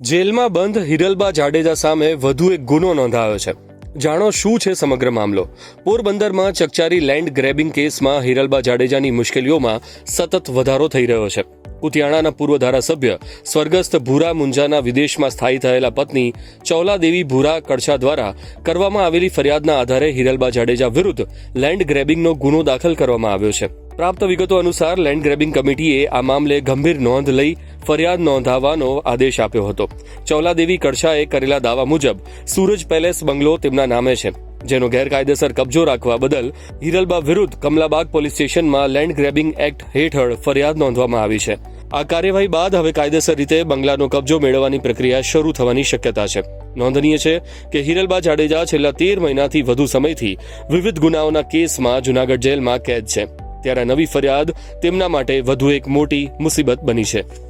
જેલમાં બંધ હિરલબા જાડેજા સામે વધુ એક ગુનો નોંધાયો છે. જાણો શું છે સમગ્ર મામલો. પોરબંદરમાં ચકચારી લેન્ડ ગ્રેબિંગ કેસમાં હિરલબા જાડેજાની મુશ્કેલીઓમાં સતત વધારો થઈ રહ્યો છે. કુતિયાણાના પૂર્વ ધારાસભ્ય સ્વર્ગસ્થ ભૂરા મુંજાના વિદેશમાં સ્થાયી થયેલા પત્ની ચૌલાદેવી ભૂરા કડછા દ્વારા કરવામાં આવેલી ફરિયાદના આધારે હિરલબા જાડેજા વિરુદ્ધ લેન્ડ ગ્રેબિંગનો ગુનો દાખલ કરવામાં આવ્યો છે. પ્રાપ્ત વિગતો અનુસાર લેન્ડ ગ્રેબિંગ કમિટીએ આ મામલે ગંભીર નોંધ લઈ ફરિયાદ નોંધાવવાનો આદેશ આપ્યો હતો. ચૌલાદેવી કડછાએ કરેલા દાવા મુજબ સૂરજ પેલેસ બંગલો તેમના નામે છે, જેનો ગેરકાયદેસર કબજો રાખવા બદલ હિરલબા વિરુદ્ધ કમલાબાગ પોલીસ સ્ટેશનમાં લેન્ડ ગ્રેબિંગ એક્ટ હેઠળ ફરિયાદ નોંધવામાં આવી છે. આ કાર્યવાહી બાદ હવે કાયદેસર રીતે બંગલાનો કબજો મેળવવાની પ્રક્રિયા શરૂ થવાની શક્યતા છે. નોંધનીય છે કે હિરલબા જાડેજા છેલ્લા 13 મહિનાથી વધુ સમયથી વિવિધ ગુનાઓના કેસમાં જૂનાગઢ જેલમાં કેદ છે. ત્યારે નવી ફરિયાદ તેમના માટે વધુ એક મોટી મુસીબત બની છે.